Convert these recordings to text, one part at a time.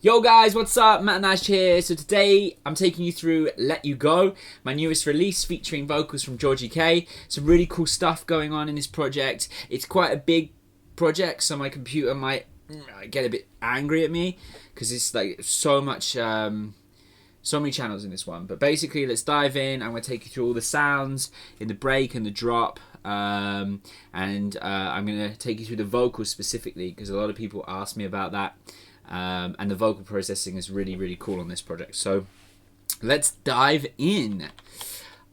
Yo guys, what's up? Matt and Nash here. So today I'm taking you through Let You Go, my newest release featuring vocals from Georgi. Some really cool stuff going on in this project. It's quite a big project, so my computer might get a bit angry at me because it's like so many channels in this one. But basically, let's dive in. I'm going to take you through all the sounds in the break and the drop. I'm going to take you through the vocals specifically because a lot of people ask me about that. And the vocal processing is really, really cool on this project. So let's dive in.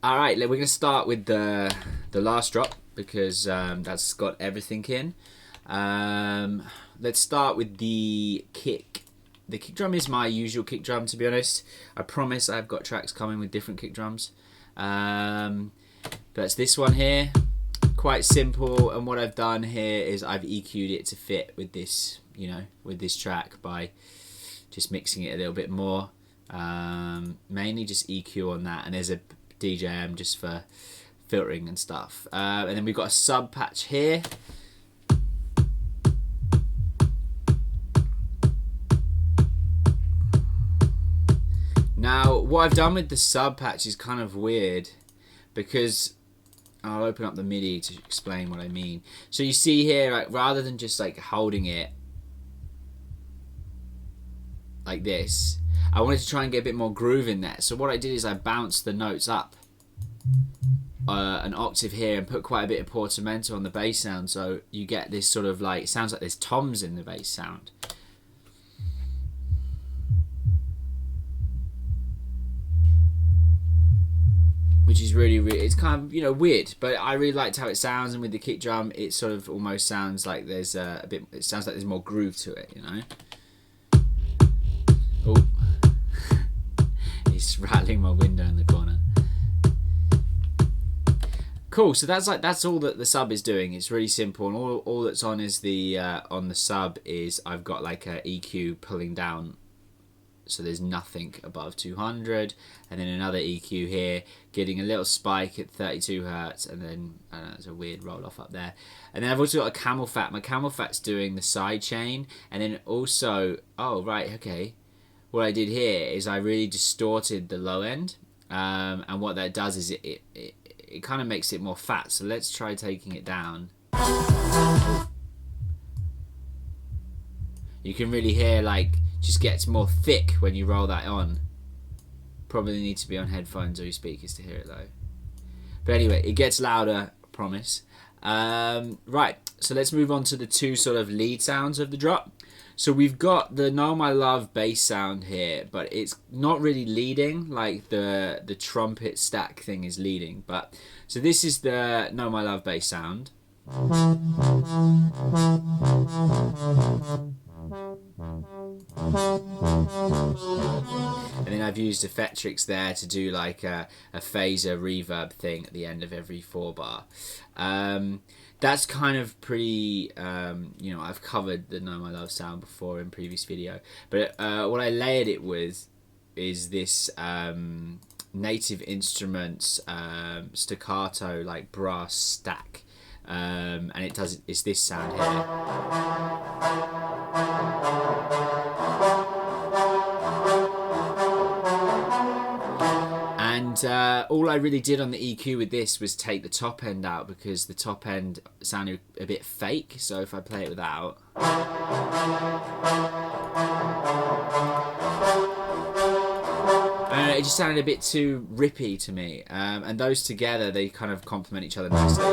All right, we're going to start with the last drop because that's got everything in. Let's start with the kick. The kick drum is my usual kick drum, to be honest. I promise I've got tracks coming with different kick drums. That's this one here. Quite simple, and what I've done here is I've EQ'd it to fit with this, with this track by just mixing it a little bit more. Mainly just EQ on that, and there's a DJM just for filtering and stuff. And then we've got a sub patch here. Now, what I've done with the sub patch is kind of weird because I'll open up the MIDI to explain what I mean. So you see here, like, rather than just like holding it like this, I wanted to try and get a bit more groove in there. So what I did is I bounced the notes up an octave here and put quite a bit of portamento on the bass sound. So you get this sort of like, it sounds like there's toms in the bass sound. Which is really, it's kind of, weird, but I really liked how it sounds, and with the kick drum, it sort of almost sounds like there's it sounds like there's more groove to it, Oh, he's rattling my window in the corner. Cool, so that's all that the sub is doing. It's really simple, and all that's on is on the sub is I've got like a EQ pulling down. So there's nothing above 200, and then another EQ here, getting a little spike at 32 Hertz, and then I don't know, there's a weird roll off up there. And then I've also got a camel fat. My camel fat's doing the side chain, and then also, oh right, okay. What I did here is I really distorted the low end, and what that does is it kind of makes it more fat. So let's try taking it down. You can really hear like. Just gets more thick when you roll that on. Probably need to be on headphones or your speakers to hear it though. But anyway, it gets louder, I promise. Right, so let's move on to the two sort of lead sounds of the drop. So we've got the Know My Love bass sound here, but it's not really leading like the trumpet stack thing is leading. But so this is the Know My Love bass sound. And then I've used Effectrix there to do like a phaser reverb thing at the end of every 4-bar. That's kind of pretty, I've covered the Know My Love sound before in previous video. But what I layered it with is this Native Instruments staccato like brass stack. And it's this sound here. And all I really did on the EQ with this was take the top end out because the top end sounded a bit fake. So if I play it without, it just sounded a bit too rippy to me. And those together, they kind of complement each other nicely.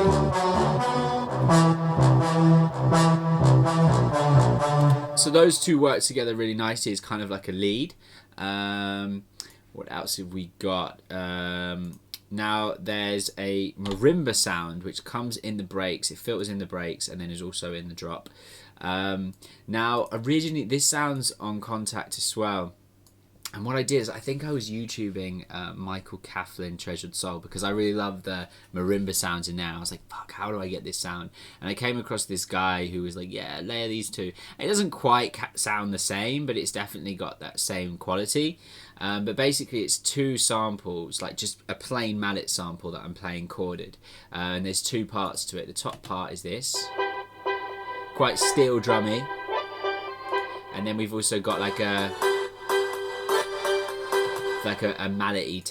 So those two work together really nicely. It's kind of like a lead. What else have we got? Now there's a marimba sound which comes in the breaks. It filters in the breaks and then is also in the drop. Now originally this sounds on Contact as well. And what I did is I think I was YouTubing Michael Coughlin Treasured Soul because I really love the marimba sounds in there. I was like, fuck, how do I get this sound? And I came across this guy who was like, yeah, layer these two. It doesn't quite sound the same, but it's definitely got that same quality. But basically it's two samples, like just a plain mallet sample that I'm playing chorded. And there's two parts to it. The top part is this, quite steel drummy. And then we've also got like a like a mallet-y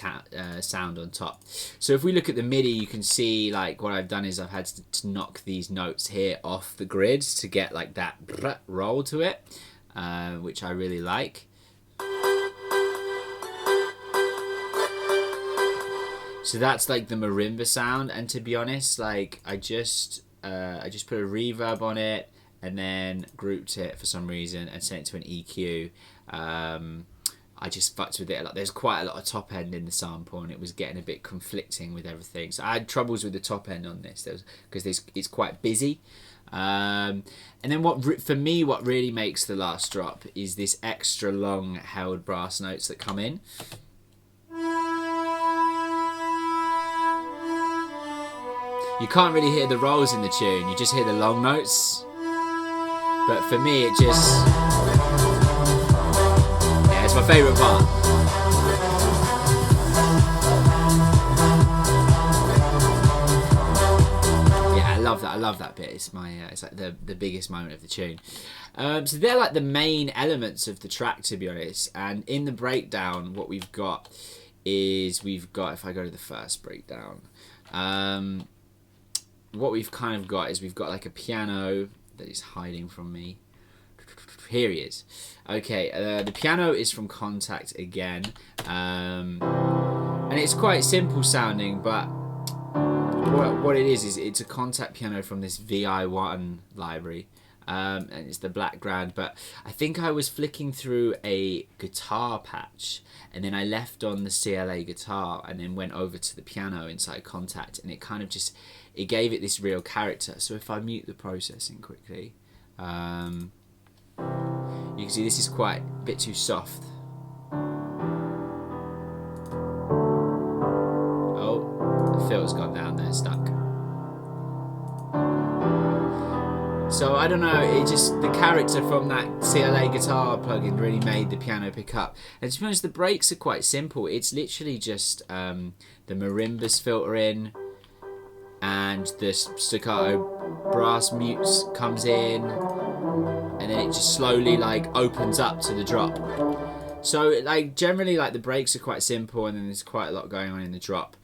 sound on top. So if we look at the MIDI, you can see like what I've done is I've had to knock these notes here off the grids to get like that roll to it, which I really like. So that's like the marimba sound, and to be honest, like I just put a reverb on it and then grouped it for some reason and sent it to an EQ. I just fucked with it a lot. There's quite a lot of top end in the sample, and it was getting a bit conflicting with everything. So I had troubles with the top end on this because it's quite busy. And then for me, what really makes the last drop is this extra long held brass notes that come in. You can't really hear the rolls in the tune, you just hear the long notes. But for me, it just... yeah, it's my favourite part. Yeah, I love that bit. It's my, it's like the biggest moment of the tune. So they're like the main elements of the track, to be honest. And in the breakdown, what we've got is if I go to the first breakdown, what we've kind of got is we've got like a piano that is hiding from me. Here he is. Okay, the piano is from Contact again, and it's quite simple sounding, but what it is it's a Contact piano from this VI1 library, and it's the background. But I think I was flicking through a guitar patch, and then I left on the CLA guitar, and then went over to the piano inside Contact, and it kind of just it gave it this real character. So if I mute the processing quickly, you can see this is quite a bit too soft. Oh, the filter's gone down there, stuck. So I don't know, it just, the character from that CLA guitar plugin really made the piano pick up. And to be honest, the breaks are quite simple. It's literally just the marimbas filter in, and the staccato brass mutes comes in, and then it just slowly like opens up to the drop. So like generally like the breaks are quite simple, and then there's quite a lot going on in the drop.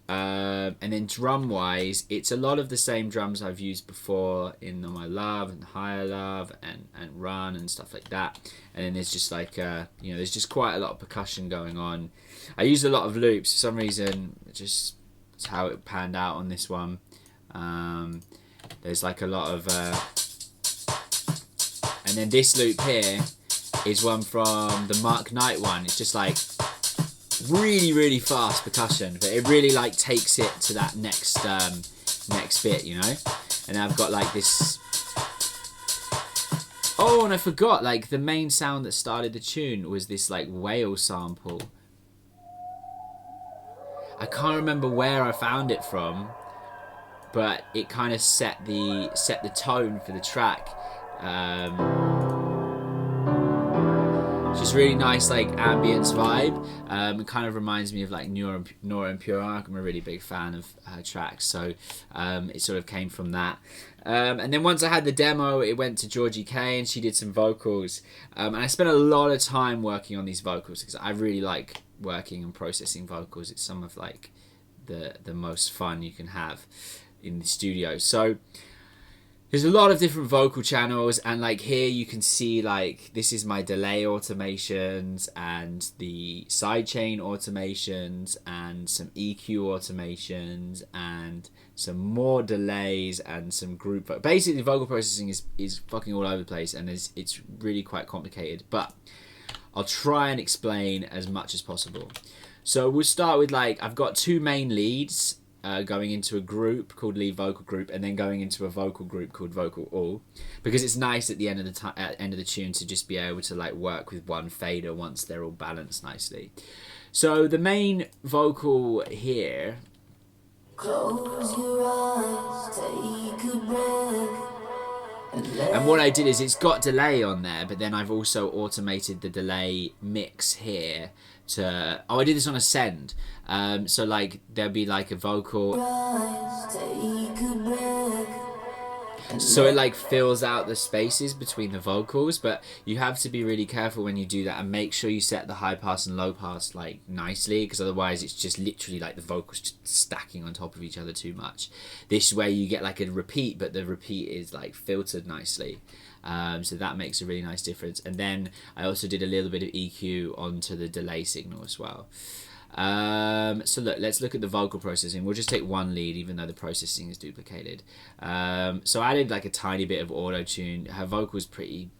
And then drum wise, it's a lot of the same drums I've used before in My Love and Higher Love and Run and stuff like that. And then there's just like there's just quite a lot of percussion going on. I used a lot of loops for some reason. Just that's how it panned out on this one. There's like a lot of and then this loop here is one from the Mark Knight one. It's just like really fast percussion, but it really like takes it to that next bit, you know. And I've got like this. Oh, and I forgot, like the main sound that started the tune was this like whale sample. I can't remember where I found it from, but it kind of set the tone for the track. Just really nice like ambience vibe. It kind of reminds me of like Nora and Pure. I'm a really big fan of her tracks, so it sort of came from that. And then once I had the demo, it went to Georgi K, and she did some vocals. And I spent a lot of time working on these vocals because I really like working and processing vocals. It's some of like the most fun you can have in the studio. So there's a lot of different vocal channels, and like here you can see like this is my delay automations and the sidechain automations and some EQ automations and some more delays and some group. Basically, vocal processing is fucking all over the place, and it's really quite complicated, but I'll try and explain as much as possible. So we'll start with like, I've got two main leads going into a group called lead vocal group, and then going into a vocal group called vocal all, because it's nice at the end of the tune to just be able to like work with one fader once they're all balanced nicely. So the main vocal here. Close your eyes, take a breath. And what I did is it's got delay on there, but then I've also automated the delay mix here to... Oh, I did this on a send. So like there'll be like a vocal... so it like fills out the spaces between the vocals, but you have to be really careful when you do that and make sure you set the high pass and low pass like nicely, because otherwise it's just literally like the vocals just stacking on top of each other too much. This way you get like a repeat, but the repeat is like filtered nicely. So that makes a really nice difference. And then I also did a little bit of EQ onto the delay signal as well. So let's look at the vocal processing. We'll just take one lead, even though the processing is duplicated. So I added like a tiny bit of auto-tune. Her vocal's pretty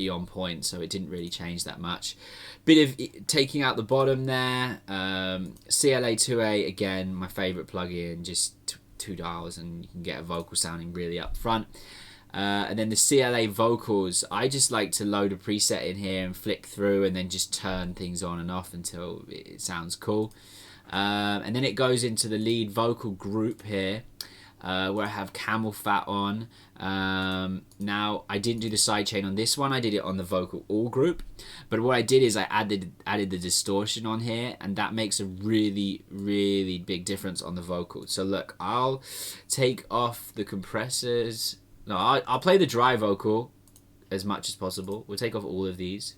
on point, so it didn't really change that much. Bit of taking out the bottom there. CLA 2A, again, my favorite plugin, just two dials and you can get a vocal sounding really up front. And then the CLA vocals, I just like to load a preset in here and flick through and then just turn things on and off until it sounds cool. And then it goes into the lead vocal group here, where I have Camel Fat on. Now, I didn't do the sidechain on this one, I did it on the vocal all group. But what I did is I added the distortion on here, and that makes a really, really big difference on the vocal. So look, I'll take off the compressors. No, I'll play the dry vocal as much as possible. We'll take off all of these.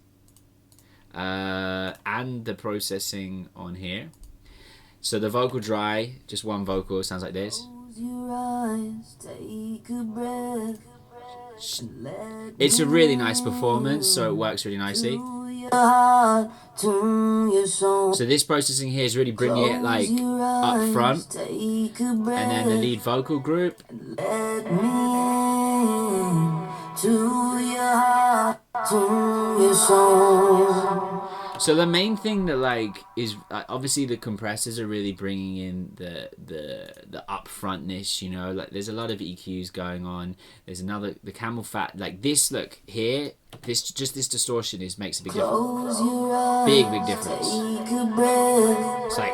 And the processing on here. So the vocal dry, just one vocal, sounds like this. Close your eyes, take a breath. It's a really nice performance, so it works really nicely. So this processing here is really bringing it like up front, and then the lead vocal group. So the main thing that like is obviously the compressors are really bringing in the upfrontness, you know, like there's a lot of EQs going on. There's the Camel Fat, like this, look here, this distortion makes a big difference. Big difference. It's like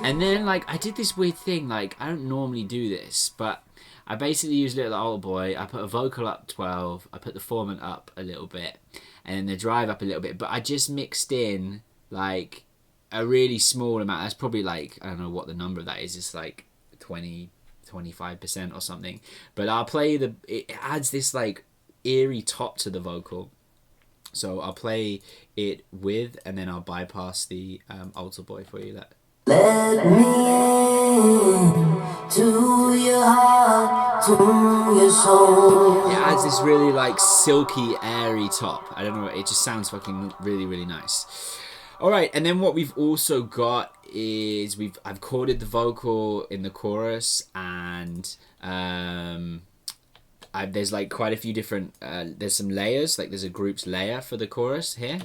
and then like I did this weird thing, like I don't normally do this, but I basically used Little Old Boy. I put a vocal up 12, I put the formant up a little bit, and then the drive up a little bit, but I just mixed in like a really small amount. That's probably like, I don't know what the number of that is, it's like 25% or something. But I'll play it adds this like eerie top to the vocal. So I'll play it with, and then I'll bypass the Altar Boy for you. Let me in to your heart, to your soul. It adds this really like silky, airy top. I don't know, it just sounds fucking really nice. Alright, and then what we've also got is I've chorded the vocal in the chorus, and there's like quite a few different, there's some layers, like there's a group's layer for the chorus here.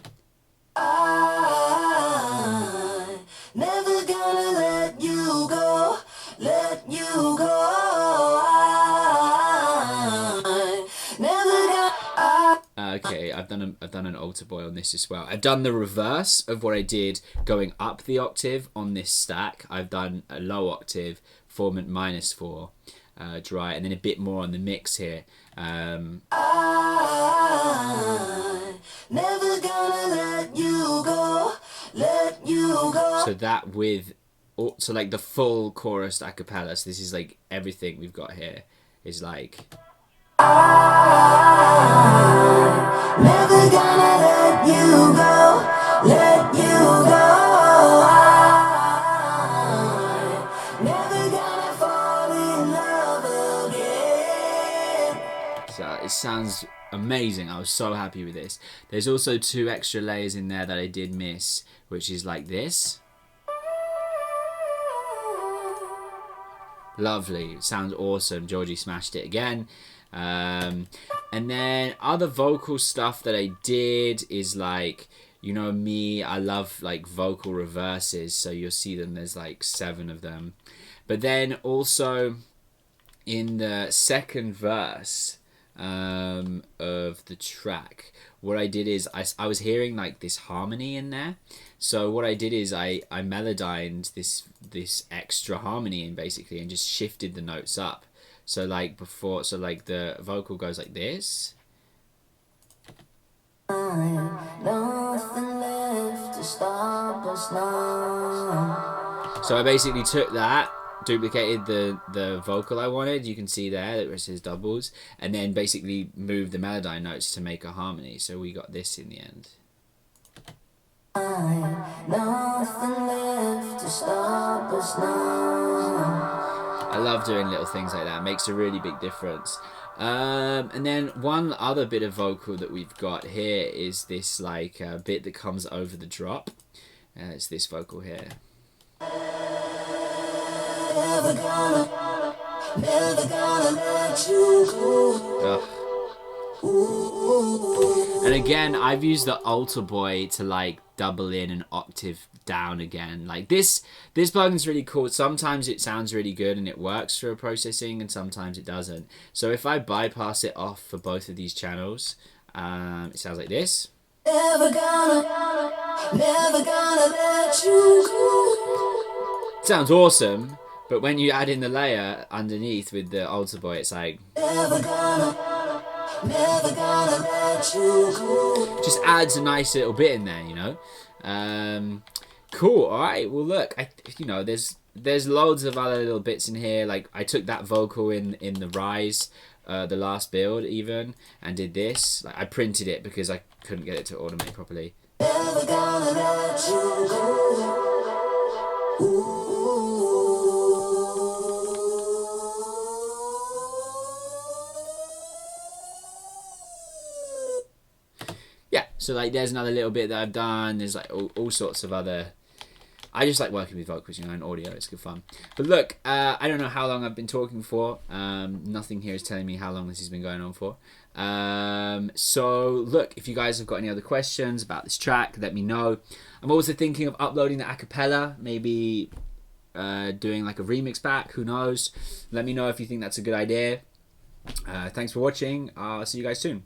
Never gonna let you go, let you go. Okay, I've done an altar boy on this as well. I've done the reverse of what I did going up the octave on this stack. I've done a low octave, formant -4, dry, and then a bit more on the mix here. Never gonna let you go. Let you go. So that so like the full chorus a cappella. So this is like everything we've got here is like. Never gonna let you go, let you go. Never gonna fall in love again. So it sounds amazing. I was so happy with this. There's also 2 extra layers in there that I did miss, which is like this. Lovely. It sounds awesome. Georgie smashed it again. And then other vocal stuff that I did is like, you know me, I love like vocal reverses, so you'll see them, there's like 7 of them. But then also in the second verse of the track, what I did is I was hearing like this harmony in there. So what I did is I melodined this extra harmony in basically, and just shifted the notes up. So like before, so like the vocal goes like this. Nothing left to stop us now. So I basically took that duplicated the vocal I wanted. You can see there that it says doubles, and then basically moved the melody notes to make a harmony. So we got this in the end. Nothing left to stop us now. I love doing little things like that. It makes a really big difference. And then one other bit of vocal that we've got here is this like bit that comes over the drop. It's this vocal here. Never gonna let you go. And again, I've used the alter boy to like double in an octave down again. Like this plugin's really cool. Sometimes it sounds really good and it works for processing, and sometimes it doesn't. So if I bypass it off for both of these channels, it sounds like this. Never gonna let you go. Sounds awesome, but when you add in the layer underneath with the alter boy, it's like Never gonna let you go. just adds a nice little bit in there, you know. Cool. All right. Well, look, there's loads of other little bits in here. Like I took that vocal in the rise, the last build even, and did this. Like I printed it because I couldn't get it to automate properly. Never gonna let you go. Yeah, so like there's another little bit that I've done. There's like all sorts of other. I just like working with vocals, you know, and audio. It's good fun. But look, I don't know how long I've been talking for. Nothing here is telling me how long this has been going on for. So look, if you guys have got any other questions about this track, let me know. I'm also thinking of uploading the acapella, maybe doing like a remix back. Who knows? Let me know if you think that's a good idea. Thanks for watching. I'll see you guys soon.